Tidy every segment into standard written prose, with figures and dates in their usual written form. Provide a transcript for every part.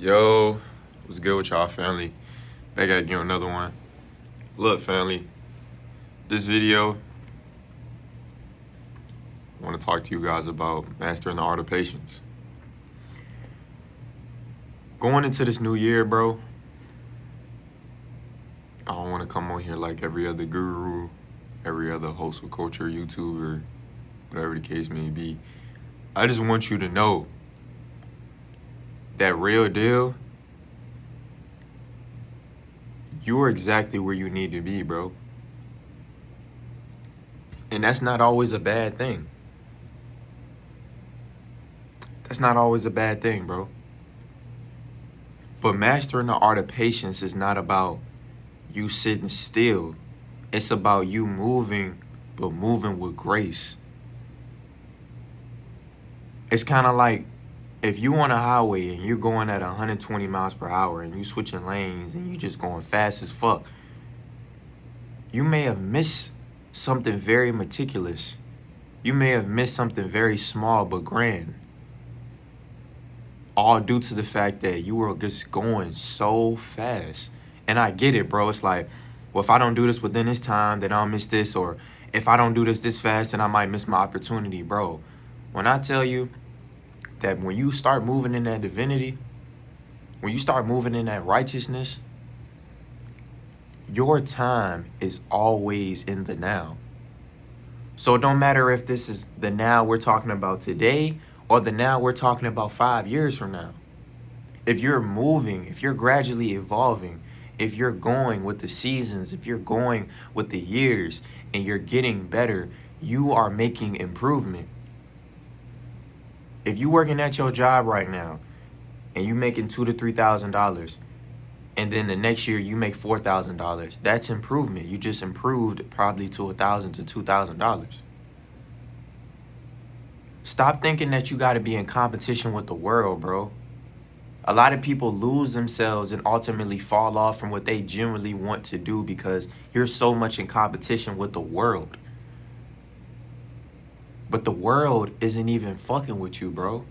Yo, what's good with y'all, family? Back at you another one. Look, family, this video, I want to talk to you guys about mastering the art of patience. Going into this new year, bro, I don't want to come on here like every other guru, every other hustle culture YouTuber, whatever the case may be. I just want you to know that real deal, you're exactly where you need to be, bro. And that's not always a bad thing. That's not always a bad thing, bro. But mastering the art of patience is not about you sitting still. It's about you moving, but moving with grace. It's kind of like if you on a highway and you're going at 120 miles per hour and you switching lanes and you just going fast as fuck, you may have missed something very meticulous. You may have missed something very small but grand. All due to the fact that you were just going so fast. And I get it, bro. It's like, well, if I don't do this within this time, then I'll miss this. Or if I don't do this fast, then I might miss my opportunity, bro. When I tell you that when you start moving in that divinity, when you start moving in that righteousness, your time is always in the now. So it don't matter if this is the now we're talking about today or the now we're talking about 5 years from now. If you're moving, if you're gradually evolving, if you're going with the seasons, if you're going with the years and you're getting better, you are making improvement. If you're working at your job right now and you're making $2,000 to $3,000 and then the next year you make $4,000, that's improvement. You just improved probably to $1,000 to $2,000. Stop thinking that you got to be in competition with the world, bro. A lot of people lose themselves and ultimately fall off from what they genuinely want to do because you're so much in competition with the world. But the world isn't even fucking with you, bro.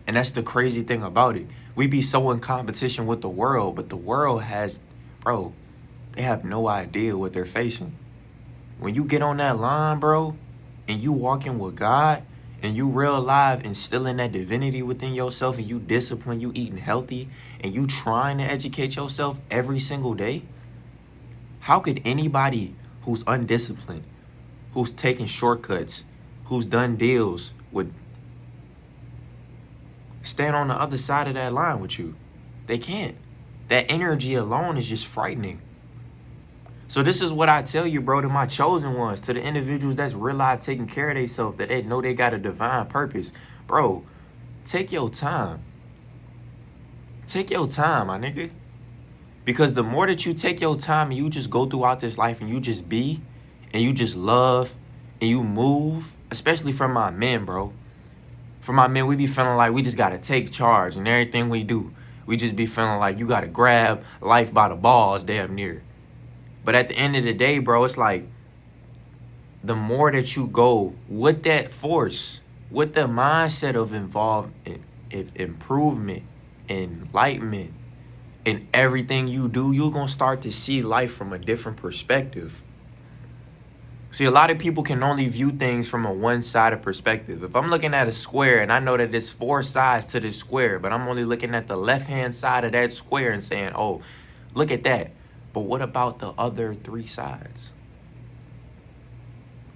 And that's the crazy thing about it. We be so in competition with the world, but the world has, bro, they have no idea what they're facing. When you get on that line, bro, and you walking with God, and you real alive instilling that divinity within yourself, and you discipline, you eating healthy, and you trying to educate yourself every single day, how could anybody who's undisciplined, who's taking shortcuts, who's done deals with, stand on the other side of that line with you? They can't. That energy alone is just frightening. So this is what I tell you, bro, to my chosen ones, to the individuals that's real life taking care of themselves, that they know they got a divine purpose. Bro, take your time. Take your time, my nigga. Because the more that you take your time and you just go throughout this life and you just be, and you just love, and you move, especially from my men, bro. For my men, we be feeling like we just got to take charge in everything we do. We just be feeling like you got to grab life by the balls damn near. But at the end of the day, bro, it's like the more that you go with that force, with the mindset of improvement, enlightenment, in everything you do, you're going to start to see life from a different perspective. See, a lot of people can only view things from a one-sided perspective. If I'm looking at a square and I know that there's 4 sides to this square, but I'm only looking at the left-hand side of that square and saying, oh, look at that. But what about the other 3 sides?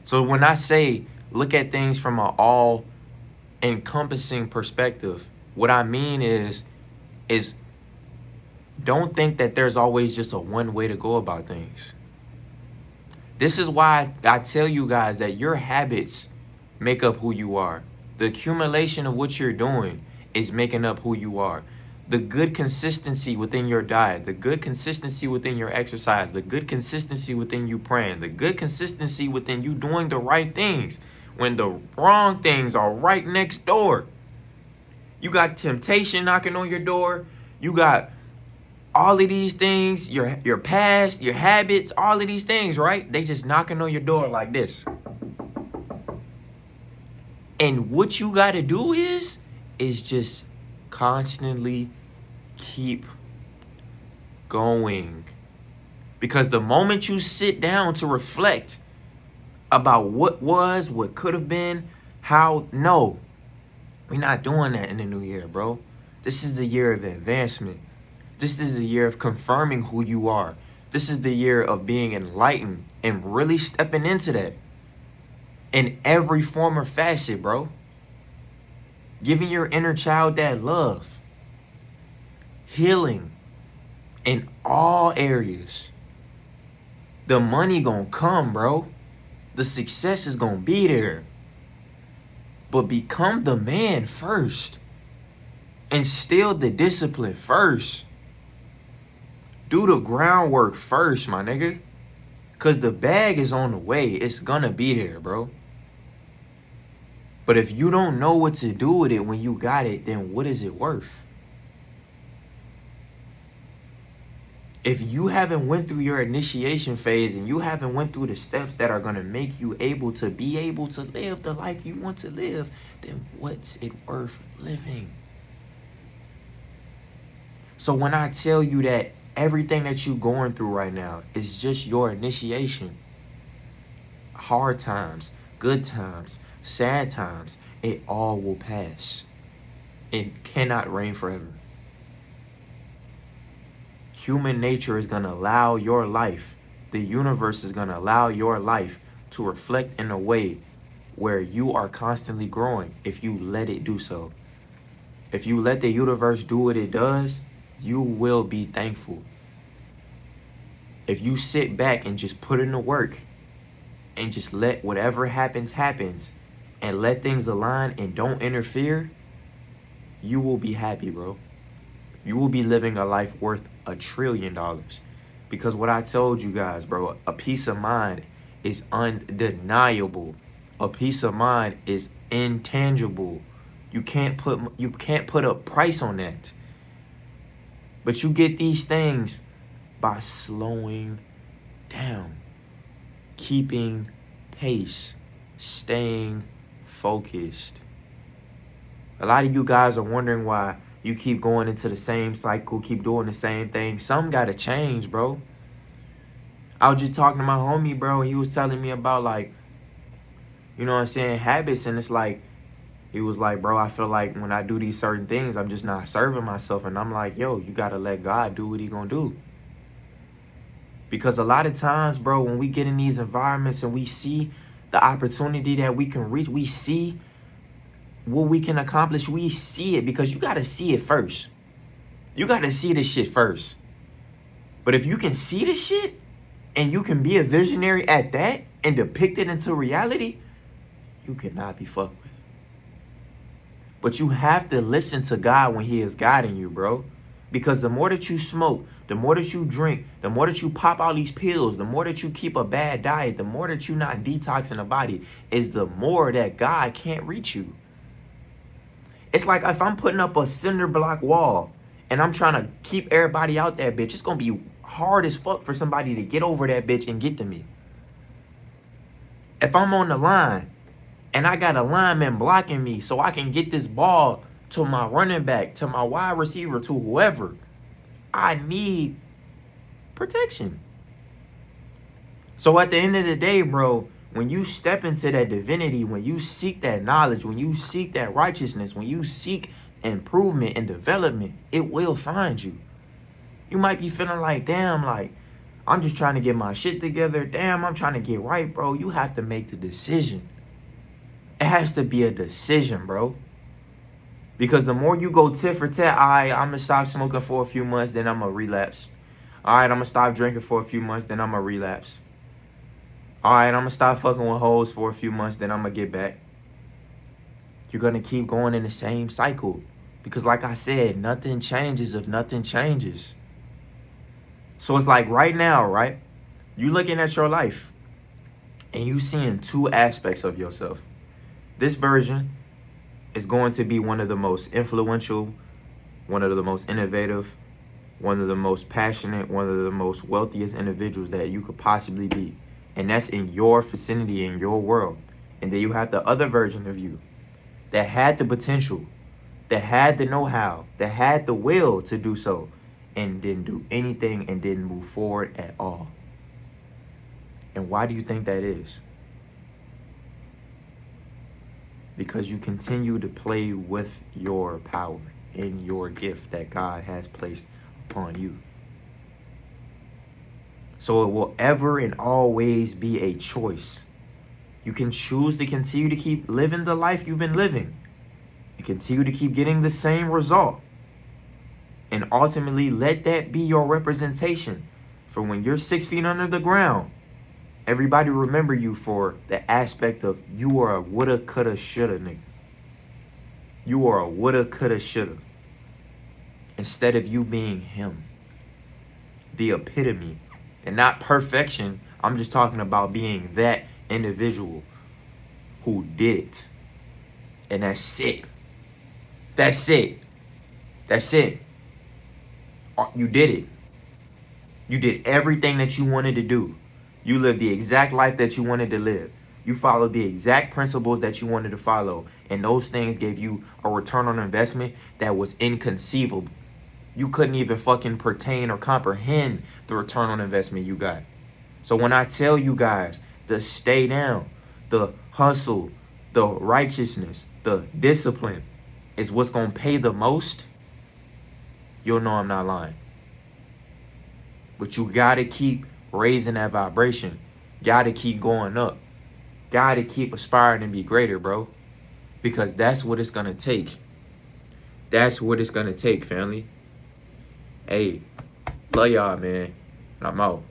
So when I say look at things from an all-encompassing perspective, what I mean is don't think that there's always just a one way to go about things. This is why I tell you guys that your habits make up who you are. The accumulation of what you're doing is making up who you are. The good consistency within your diet, the good consistency within your exercise, the good consistency within you praying, the good consistency within you doing the right things when the wrong things are right next door. You got temptation knocking on your door. You got all of these things, your past, your habits, all of these things, right? They just knocking on your door like this. And what you got to do is just constantly keep going. Because the moment you sit down to reflect about what was, what could have been, how, no, we're not doing that in the new year, bro. This is the year of advancement. This is the year of confirming who you are. This is the year of being enlightened and really stepping into that in every form or facet, bro. Giving your inner child that love. Healing in all areas. The money gonna come, bro. The success is gonna be there. But become the man first. Instill the discipline first. Do the groundwork first, my nigga. Because the bag is on the way. It's gonna be there, bro. But if you don't know what to do with it when you got it, then what is it worth? If you haven't went through your initiation phase and you haven't went through the steps that are going to make you able to be able to live the life you want to live, then what's it worth living? So when I tell you that everything that you're going through right now is just your initiation, hard times, good times, sad times, it all will pass. It cannot reign forever. Human nature is going to allow your life, the universe is going to allow your life to reflect in a way where you are constantly growing if you let it do so. If you let the universe do what it does, you will be thankful. If you sit back and just put in the work and just let whatever happens, happens, and let things align and don't interfere, you will be happy, bro. You will be living a life worth $1 trillion. Because what I told you guys, bro, a peace of mind is undeniable. A peace of mind is intangible. You can't put a price on that. But you get these things by slowing down, keeping pace, staying focused. A lot of you guys are wondering why you keep going into the same cycle, keep doing the same thing. Some gotta change, bro. I was just talking to my homie, bro. He was telling me about, like, you know what I'm saying, habits. And it's like, he was like, bro, I feel like when I do these certain things, I'm just not serving myself. And I'm like, yo, you gotta let God do what he gonna do. Because a lot of times, bro, when we get in these environments and we see the opportunity that we can reach, we see what we can accomplish, we see it, because you got to see it first. You got to see this shit first. But if you can see this shit and you can be a visionary at that and depict it into reality, you cannot be fucked with. But you have to listen to God when he is guiding you, bro. Because the more that you smoke, the more that you drink, the more that you pop all these pills, the more that you keep a bad diet, the more that you're not detoxing the body, is the more that God can't reach you. It's like if I'm putting up a cinder block wall and I'm trying to keep everybody out that bitch, it's going to be hard as fuck for somebody to get over that bitch and get to me. If I'm on the line and I got a lineman blocking me so I can get this ball to my running back, to my wide receiver, to whoever, I need protection. So at the end of the day, bro, when you step into that divinity, when you seek that knowledge, when you seek that righteousness, when you seek improvement and development, it will find you. You might be feeling like, damn, like, I'm just trying to get my shit together. Damn, I'm trying to get right, bro. You have to make the decision. It has to be a decision, bro. Because the more you go tit for tat, all right, I'm going to stop smoking for a few months, then I'm going to relapse. All right, I'm going to stop drinking for a few months, then I'm going to relapse. All right, I'm going to stop fucking with hoes for a few months, then I'm going to get back. You're going to keep going in the same cycle. Because like I said, nothing changes if nothing changes. So it's like right now, right? You looking at your life and you seeing two aspects of yourself. This version is going to be one of the most influential, one of the most innovative, one of the most passionate, one of the most wealthiest individuals that you could possibly be. And that's in your vicinity, in your world. And then you have the other version of you that had the potential, that had the know-how, that had the will to do so, and didn't do anything and didn't move forward at all. And why do you think that is? Because you continue to play with your power and your gift that God has placed upon you. So it will ever and always be a choice. You can choose to continue to keep living the life you've been living and continue to keep getting the same result. And ultimately let that be your representation for when you're 6 feet under the ground. Everybody remember you for the aspect of you are a woulda, coulda, shoulda nigga. You are a woulda, coulda, shoulda. Instead of you being him. The epitome. And not perfection. I'm just talking about being that individual who did it. And that's it. That's it. That's it. You did it. You did everything that you wanted to do. You lived the exact life that you wanted to live. You followed the exact principles that you wanted to follow. And those things gave you a return on investment that was inconceivable. You couldn't even fucking pertain or comprehend the return on investment you got. So when I tell you guys to stay down, the hustle, the righteousness, the discipline is what's going to pay the most, you'll know I'm not lying. But you got to keep raising that vibration. Got to keep going up. Got to keep aspiring and be greater, bro. Because that's what it's going to take. That's what it's going to take, family. Hey, love y'all, man. I'm out.